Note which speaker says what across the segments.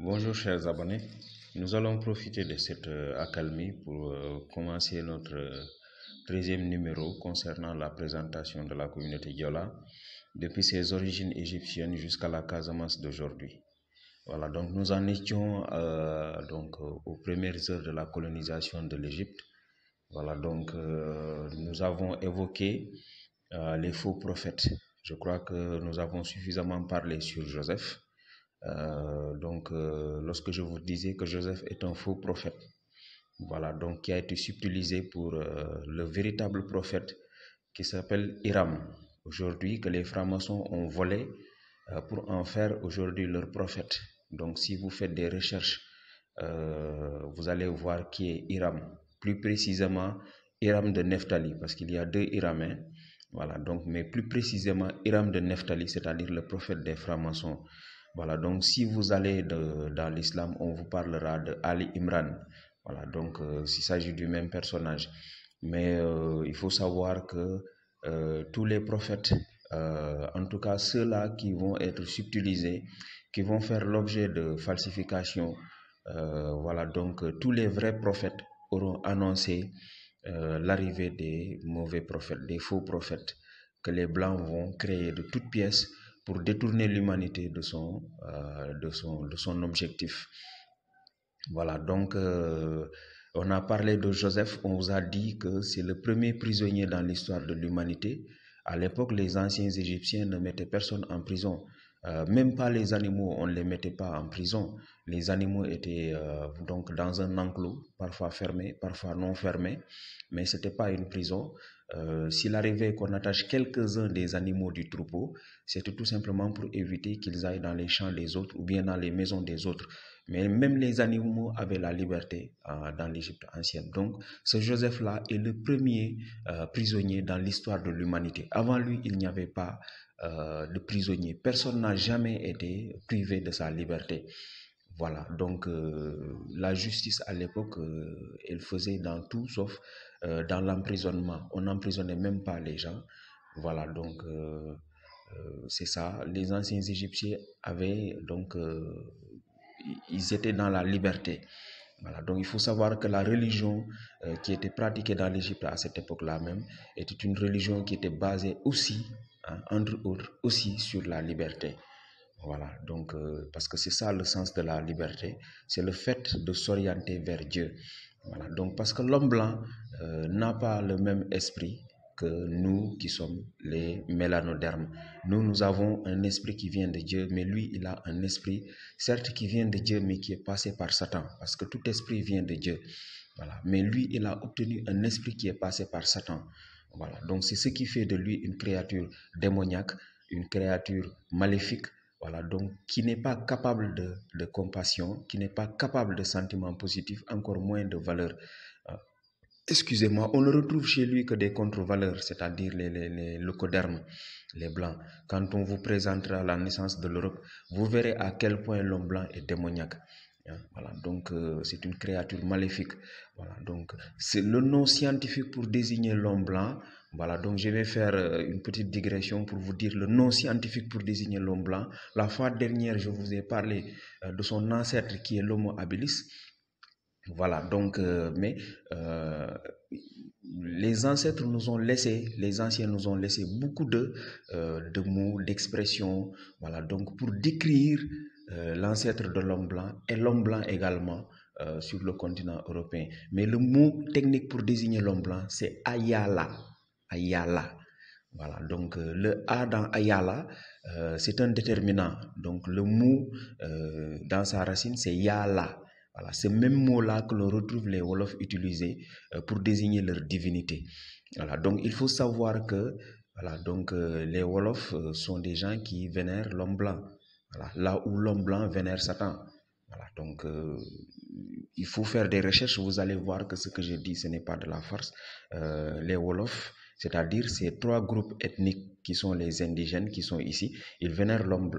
Speaker 1: Bonjour chers abonnés, nous allons profiter de cette accalmie pour commencer notre 13e numéro concernant la présentation de la communauté Diola depuis ses origines égyptiennes jusqu'à la Casamance d'aujourd'hui. Voilà, donc nous en étions aux premières heures de la colonisation de l'Égypte. Voilà, donc nous avons évoqué les faux prophètes. Je crois que nous avons suffisamment parlé sur Joseph. Lorsque je vous disais que Joseph est un faux prophète, voilà, donc qui a été subtilisé pour le véritable prophète qui s'appelle Hiram, aujourd'hui que les francs-maçons ont volé pour en faire aujourd'hui leur prophète. Donc si vous faites des recherches, vous allez voir qui est Hiram, plus précisément Hiram de Nephtali, parce qu'il y a deux Hiramiens. Voilà, donc, mais plus précisément Hiram de Nephtali, c'est-à-dire le prophète des francs-maçons. Voilà, donc si vous allez dans l'islam, on vous parlera de Ali Imran. Voilà, donc s'il s'agit du même personnage. Mais il faut savoir que tous les prophètes, en tout cas ceux-là qui vont être subtilisés, qui vont faire l'objet de falsification, voilà, donc tous les vrais prophètes auront annoncé l'arrivée des mauvais prophètes, des faux prophètes, que les Blancs vont créer de toutes pièces pour détourner l'humanité de son objectif. Voilà, donc on a parlé de Joseph, on vous a dit que c'est le premier prisonnier dans l'histoire de l'humanité. À l'époque, les anciens Égyptiens ne mettaient personne en prison. Même pas les animaux, on ne les mettait pas en prison. Les animaux étaient donc dans un enclos, parfois fermé, parfois non fermé, mais ce n'était pas une prison. S'il arrivait qu'on attache quelques-uns des animaux du troupeau, c'était tout simplement pour éviter qu'ils aillent dans les champs des autres ou bien dans les maisons des autres. Mais même les animaux avaient la liberté dans l'Égypte ancienne. Donc, ce Joseph-là est le premier prisonnier dans l'histoire de l'humanité. Avant lui, il n'y avait pas de prisonnier. Personne n'a jamais été privé de sa liberté. Voilà, donc la justice à l'époque, elle faisait dans tout sauf dans l'emprisonnement. On n'emprisonnait même pas les gens. Voilà, donc c'est ça. Les anciens Égyptiens avaient donc ils étaient dans la liberté. Voilà, donc il faut savoir que la religion qui était pratiquée dans l'Égypte à cette époque-là même était une religion qui était basée aussi, entre autres, aussi sur la liberté. Voilà, donc parce que c'est ça le sens de la liberté, c'est le fait de s'orienter vers Dieu. Voilà, donc parce que l'homme blanc n'a pas le même esprit que nous qui sommes les mélanodermes. Nous avons un esprit qui vient de Dieu, mais lui, il a un esprit, certes qui vient de Dieu, mais qui est passé par Satan, parce que tout esprit vient de Dieu. Voilà, mais lui, il a obtenu un esprit qui est passé par Satan. Voilà, donc c'est ce qui fait de lui une créature démoniaque, une créature maléfique. Voilà, donc qui n'est pas capable de compassion, qui n'est pas capable de sentiments positifs, encore moins de valeurs. Excusez-moi, on ne retrouve chez lui que des contre-valeurs, c'est-à-dire les leucodermes, les blancs. Quand on vous présentera la naissance de l'Europe, vous verrez à quel point l'homme blanc est démoniaque. Voilà, donc c'est une créature maléfique. Voilà, donc c'est le nom scientifique pour désigner l'homme blanc. Voilà, donc je vais faire une petite digression pour vous dire le nom scientifique pour désigner l'homme blanc. La fois dernière, je vous ai parlé de son ancêtre qui est l'Homo habilis. Voilà, donc, les ancêtres nous ont laissé, les anciens nous ont laissé beaucoup de mots, d'expressions, voilà, donc pour décrire l'ancêtre de l'homme blanc et l'homme blanc également sur le continent européen. Mais le mot technique pour désigner l'homme blanc, c'est Ayala. Ayala. Voilà, donc le A dans Ayala, c'est un déterminant. Donc le mot dans sa racine, c'est Yala. Voilà, ce même mot-là que l'on retrouve les Wolofs utiliser pour désigner leur divinité. Voilà, donc il faut savoir que voilà, donc, les Wolofs sont des gens qui vénèrent l'homme blanc. Voilà, là où l'homme blanc vénère Satan. Voilà, donc il faut faire des recherches, vous allez voir que ce que je dis, ce n'est pas de la farce. Les Wolofs, c'est-à-dire ces trois groupes ethniques qui sont les indigènes qui sont ici, ils vénèrent l'homme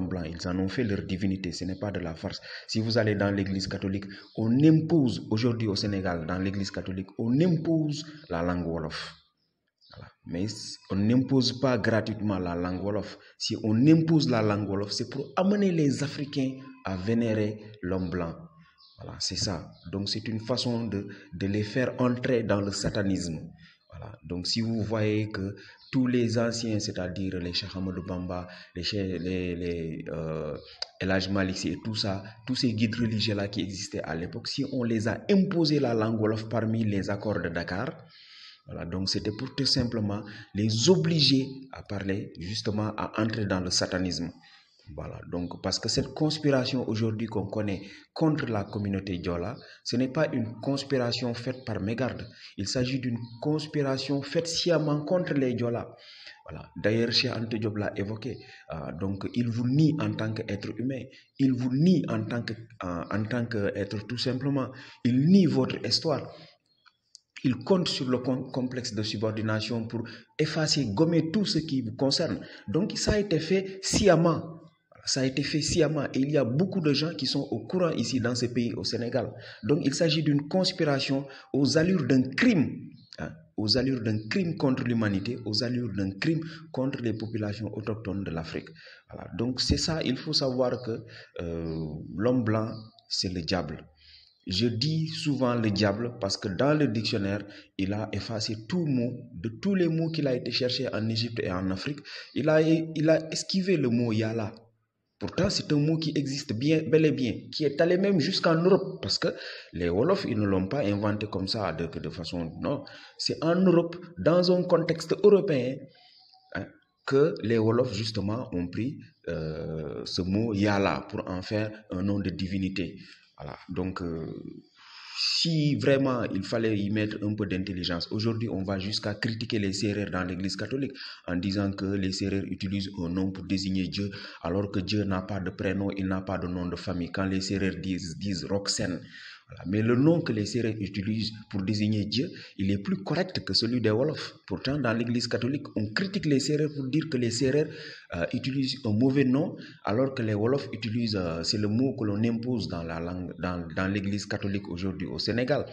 Speaker 1: blanc, ils en ont fait leur divinité, ce n'est pas de la farce. Si vous allez dans l'église catholique, on impose, aujourd'hui au Sénégal, dans l'église catholique, on impose la langue Wolof. Voilà. Mais on n'impose pas gratuitement la langue Wolof. Si on impose la langue Wolof, c'est pour amener les Africains à vénérer l'homme blanc. Voilà, c'est ça. Donc c'est une façon de les faire entrer dans le satanisme. Voilà. Donc si vous voyez que tous les anciens, c'est-à-dire les Cheikh Ahmadou Bamba, les El Hadj Malick Sy et tout ça, tous ces guides religieux-là qui existaient à l'époque, si on les a imposé la langue wolof parmi les accords de Dakar, voilà, donc c'était pour tout simplement les obliger à parler, justement à entrer dans le satanisme. Voilà, donc parce que cette conspiration aujourd'hui qu'on connaît contre la communauté Diola, ce n'est pas une conspiration faite par mégarde. Il s'agit d'une conspiration faite sciemment contre les Diola. Voilà. D'ailleurs, Cheikh Anta Diop l'a évoqué. Donc, il vous nie en tant qu'être humain. Il vous nie en tant qu'être tout simplement. Il nie votre histoire. Il compte sur le complexe de subordination pour effacer, gommer tout ce qui vous concerne. Donc, ça a été fait sciemment. Ça a été fait sciemment et il y a beaucoup de gens qui sont au courant ici dans ce pays, au Sénégal. Donc, il s'agit d'une conspiration aux allures d'un crime, hein, aux allures d'un crime contre l'humanité, aux allures d'un crime contre les populations autochtones de l'Afrique. Voilà. Donc, c'est ça, il faut savoir que l'homme blanc, c'est le diable. Je dis souvent le diable parce que dans le dictionnaire, il a effacé tout mot, de tous les mots qu'il a été cherché en Égypte et en Afrique, il a esquivé le mot Yala. Pourtant, c'est un mot qui existe bien, bel et bien, qui est allé même jusqu'en Europe, parce que les Wolofs, ils ne l'ont pas inventé comme ça, de façon... Non, c'est en Europe, dans un contexte européen, hein, que les Wolofs, justement, ont pris ce mot Yala pour en faire un nom de divinité. Voilà, donc... si vraiment il fallait y mettre un peu d'intelligence, aujourd'hui on va jusqu'à critiquer les Sérères dans l'église catholique en disant que les Sérères utilisent un nom pour désigner Dieu alors que Dieu n'a pas de prénom, il n'a pas de nom de famille. Quand les Sérères disent Roxen, voilà. Mais le nom que les Sérères utilisent pour désigner Dieu, il est plus correct que celui des Wolofs. Pourtant, dans l'église catholique, on critique les Sérères pour dire que les Sérères utilisent un mauvais nom, alors que les Wolofs utilisent, c'est le mot que l'on impose dans la langue, dans l'église catholique aujourd'hui au Sénégal.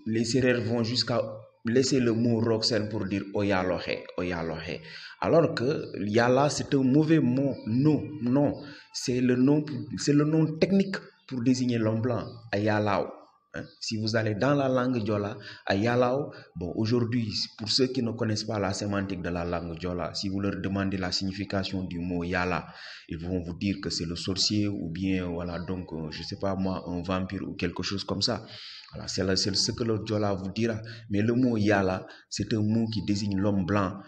Speaker 1: Les Sérères vont jusqu'à laisser le mot Roxen pour dire Oyalohe, Oyalohe. Alors que Yala, c'est un mauvais mot. Non, c'est le nom technique pour désigner l'homme blanc, Ayalao. Hein? Si vous allez dans la langue Diola, Ayalao, bon, aujourd'hui, pour ceux qui ne connaissent pas la sémantique de la langue Diola, si vous leur demandez la signification du mot Yala, ils vont vous dire que c'est le sorcier ou bien, voilà, donc, je sais pas moi, un vampire ou quelque chose comme ça. Voilà, c'est ce que le Diola vous dira. Mais le mot Yala, c'est un mot qui désigne l'homme blanc.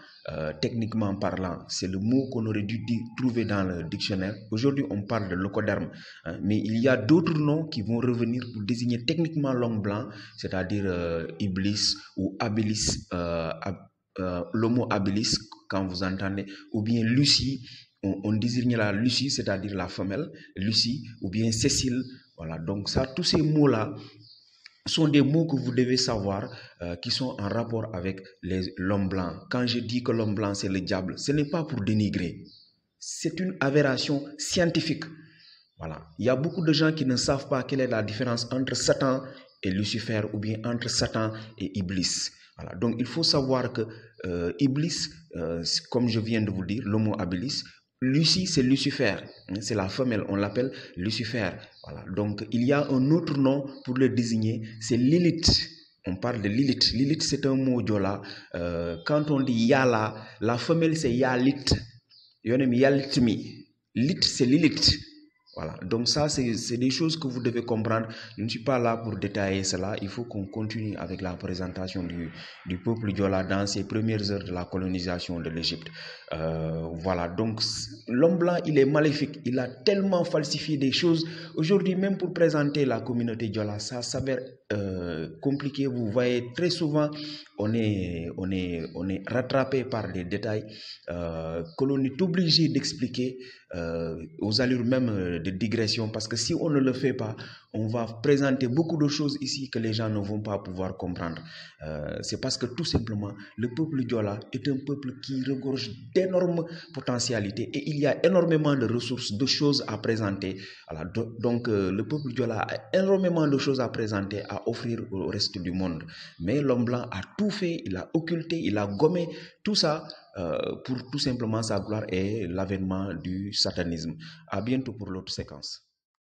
Speaker 1: Techniquement parlant, c'est le mot qu'on aurait dû trouver dans le dictionnaire. Aujourd'hui, on parle de locoderme, hein, mais il y a d'autres noms qui vont revenir pour désigner techniquement l'homme blanc, c'est-à-dire Iblis ou Abilis, l'homo habilis, quand vous entendez, ou bien Lucie, on désigne la Lucie, c'est-à-dire la femelle, Lucie, ou bien Cécile. Voilà, donc ça, tous ces mots-là sont des mots que vous devez savoir qui sont en rapport avec l'homme blanc. Quand je dis que l'homme blanc c'est le diable, ce n'est pas pour dénigrer. C'est une avération scientifique. Voilà. Il y a beaucoup de gens qui ne savent pas quelle est la différence entre Satan et Lucifer ou bien entre Satan et Iblis. Voilà. Donc il faut savoir que Iblis, comme je viens de vous dire, l'homo habilis, Lucie, c'est Lucifer, c'est la femelle, on l'appelle Lucifer. Voilà. Donc, il y a un autre nom pour le désigner, c'est Lilith. On parle de Lilith. Lilith, c'est un mot diola. Quand on dit Yala, la femelle, c'est Yalit. Yonem Yalitmi. Lit, c'est Lilith. Voilà, donc ça c'est des choses que vous devez comprendre. Je ne suis pas là pour détailler cela. Il faut qu'on continue avec la présentation du peuple Diola dans ses premières heures de la colonisation de l'Égypte. Voilà, donc l'homme blanc il est maléfique. Il a tellement falsifié des choses. Aujourd'hui même pour présenter la communauté Diola, ça s'avère compliqué. Vous voyez très souvent on est rattrapé par des détails que l'on est obligé d'expliquer aux allures même de digression, parce que si on ne le fait pas, on va présenter beaucoup de choses ici que les gens ne vont pas pouvoir comprendre. C'est parce que tout simplement, le peuple Diola est un peuple qui regorge d'énormes potentialités et il y a énormément de ressources, de choses à présenter. Voilà, donc le peuple Diola a énormément de choses à présenter, à offrir au reste du monde. Mais l'homme blanc a tout fait, il a occulté, il a gommé tout ça pour tout simplement sa gloire et l'avènement du satanisme. À bientôt pour l'autre séquence.